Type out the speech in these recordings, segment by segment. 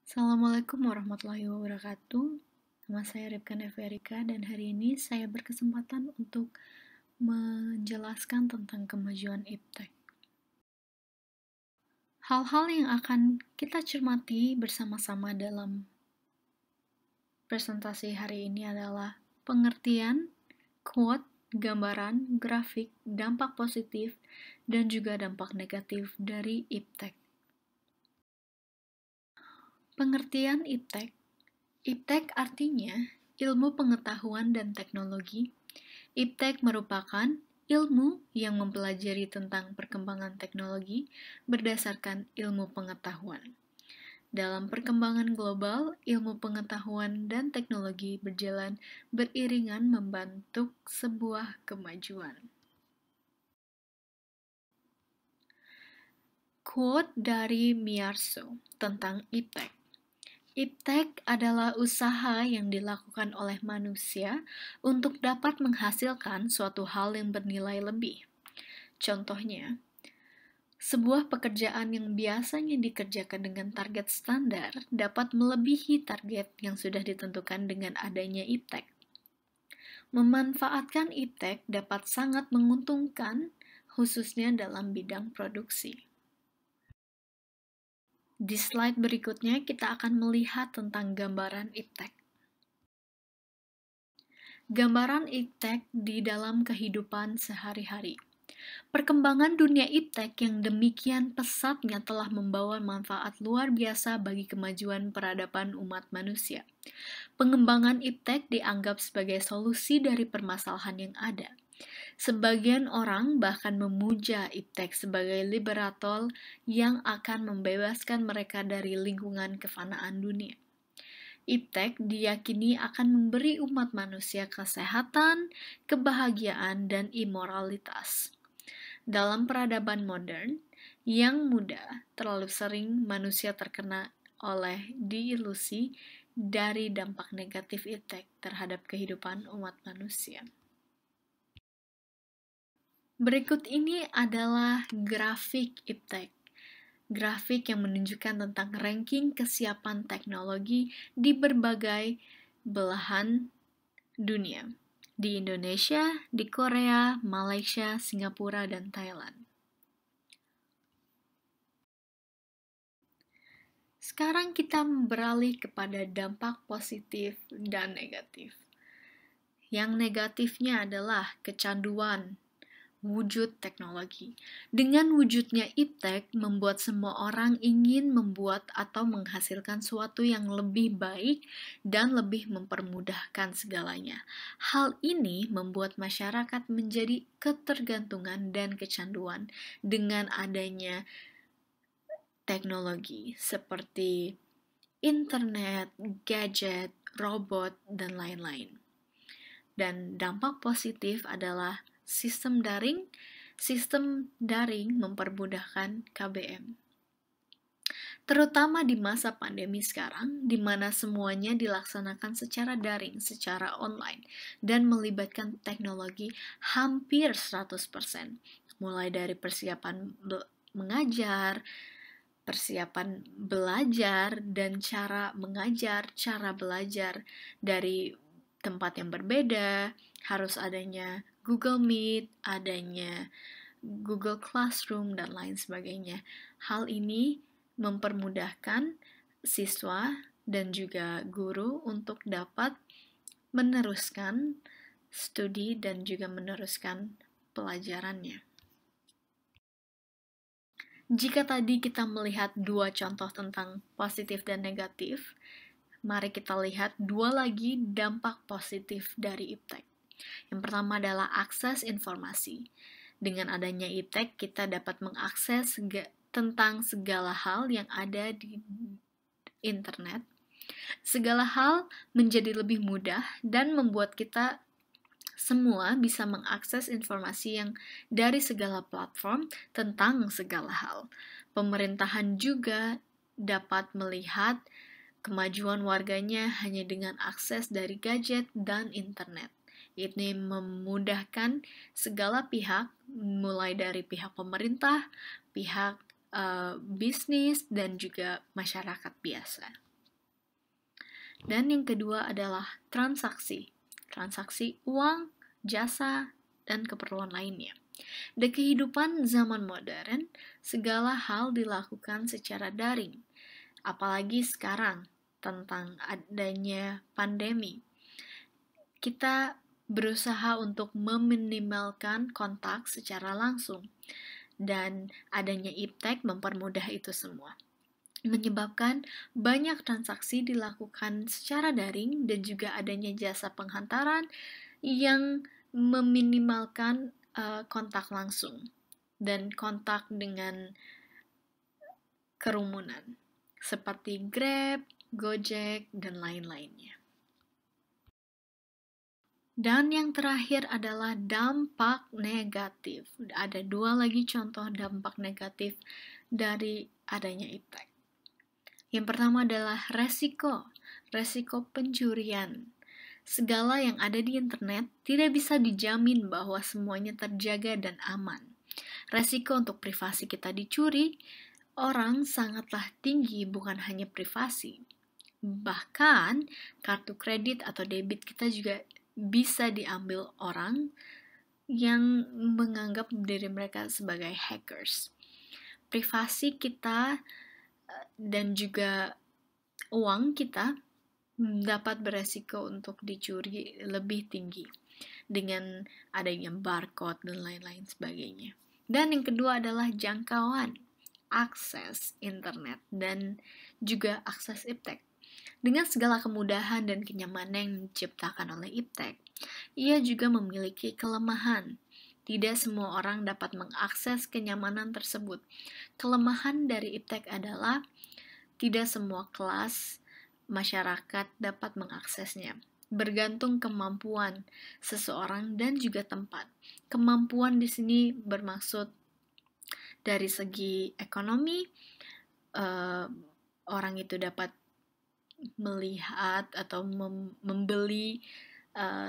Assalamualaikum warahmatullahi wabarakatuh. Nama saya Ripkan Everika dan hari ini saya berkesempatan untuk menjelaskan tentang kemajuan iptek. Hal-hal yang akan kita cermati bersama-sama dalam presentasi hari ini adalah pengertian, quote, gambaran, grafik, dampak positif, dan juga dampak negatif dari iptek. Pengertian iptek. Iptek artinya ilmu pengetahuan dan teknologi. Iptek merupakan ilmu yang mempelajari tentang perkembangan teknologi berdasarkan ilmu pengetahuan. Dalam perkembangan global, ilmu pengetahuan dan teknologi berjalan beriringan membentuk sebuah kemajuan. Quote dari Miyarso tentang iptek. Iptek adalah usaha yang dilakukan oleh manusia untuk dapat menghasilkan suatu hal yang bernilai lebih. Contohnya, sebuah pekerjaan yang biasanya dikerjakan dengan target standar dapat melebihi target yang sudah ditentukan dengan adanya iptek. Memanfaatkan iptek dapat sangat menguntungkan, khususnya dalam bidang produksi. Di slide berikutnya, kita akan melihat tentang gambaran iptek. Gambaran iptek di dalam kehidupan sehari-hari. Perkembangan dunia iptek yang demikian pesatnya telah membawa manfaat luar biasa bagi kemajuan peradaban umat manusia. Pengembangan iptek dianggap sebagai solusi dari permasalahan yang ada. Sebagian orang bahkan memuja iptek sebagai liberator yang akan membebaskan mereka dari lingkungan kefanaan dunia. Iptek diyakini akan memberi umat manusia kesehatan, kebahagiaan, dan imoralitas. Dalam peradaban modern yang mudah, terlalu sering manusia terkena oleh diilusi dari dampak negatif iptek terhadap kehidupan umat manusia. Berikut ini adalah grafik iptek. Grafik yang menunjukkan tentang ranking kesiapan teknologi di berbagai belahan dunia. Di Indonesia, di Korea, Malaysia, Singapura, dan Thailand. Sekarang kita beralih kepada dampak positif dan negatif. Yang negatifnya adalah kecanduan wujud teknologi. Dengan wujudnya iptek membuat semua orang ingin membuat atau menghasilkan sesuatu yang lebih baik dan lebih mempermudahkan segalanya. Hal ini membuat masyarakat menjadi ketergantungan dan kecanduan dengan adanya teknologi seperti internet, gadget, robot, dan lain-lain. Dan dampak positif adalah sistem daring mempermudahkan KBM. Terutama di masa pandemi sekarang, di mana semuanya dilaksanakan secara daring, secara online, dan melibatkan teknologi hampir 100%. Mulai dari persiapan mengajar, persiapan belajar, dan cara mengajar, cara belajar dari tempat yang berbeda, harus adanya Google Meet, adanya Google Classroom, dan lain sebagainya. Hal ini mempermudahkan siswa dan juga guru untuk dapat meneruskan studi dan juga meneruskan pelajarannya. Jika tadi kita melihat dua contoh tentang positif dan negatif, mari kita lihat dua lagi dampak positif dari iptek. Yang pertama adalah akses informasi. Dengan adanya iptek, kita dapat mengakses tentang segala hal yang ada di internet. Segala hal menjadi lebih mudah dan membuat kita semua bisa mengakses informasi yang dari segala platform tentang segala hal. Pemerintahan juga dapat melihat kemajuan warganya hanya dengan akses dari gadget dan internet. Ini memudahkan segala pihak, mulai dari pihak pemerintah, pihak bisnis, dan juga masyarakat biasa. Dan yang kedua adalah transaksi. Transaksi uang, jasa, dan keperluan lainnya. Di kehidupan zaman modern, segala hal dilakukan secara daring. Apalagi sekarang, tentang adanya pandemi. Kita berusaha untuk meminimalkan kontak secara langsung. Dan adanya iptek mempermudah itu semua, menyebabkan banyak transaksi dilakukan secara daring dan juga adanya jasa penghantaran yang meminimalkan kontak langsung dan kontak dengan kerumunan seperti Grab, Gojek, dan lain-lainnya. Dan yang terakhir adalah dampak negatif. Ada dua lagi contoh dampak negatif dari adanya iptek. Yang pertama adalah resiko pencurian. Segala yang ada di internet tidak bisa dijamin bahwa semuanya terjaga dan aman. Resiko untuk privasi kita dicuri, orang sangatlah tinggi, bukan hanya privasi. Bahkan kartu kredit atau debit kita juga bisa diambil orang yang menganggap diri mereka sebagai hackers. Privasi kita dan juga uang kita dapat beresiko untuk dicuri lebih tinggi dengan adanya barcode dan lain-lain sebagainya. Dan yang kedua adalah jangkauan, akses internet, dan juga akses iptek. Dengan segala kemudahan dan kenyamanan yang diciptakan oleh iptek, ia juga memiliki kelemahan. Tidak semua orang dapat mengakses kenyamanan tersebut. Kelemahan dari iptek adalah tidak semua kelas masyarakat dapat mengaksesnya. Bergantung kemampuan seseorang dan juga tempat. Kemampuan di sini bermaksud dari segi ekonomi, orang itu dapat melihat atau membeli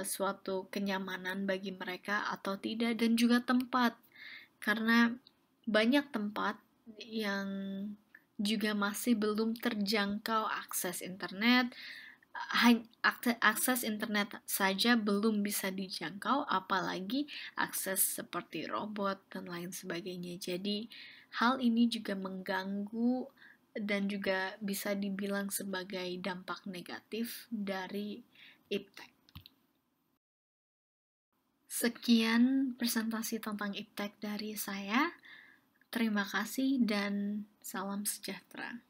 suatu kenyamanan bagi mereka atau tidak, dan juga tempat, karena banyak tempat yang juga masih belum terjangkau akses internet. Akses internet saja belum bisa dijangkau, apalagi akses seperti robot dan lain sebagainya. Jadi hal ini juga mengganggu dan juga bisa dibilang sebagai dampak negatif dari iptek. Sekian presentasi tentang iptek dari saya. Terima kasih dan salam sejahtera.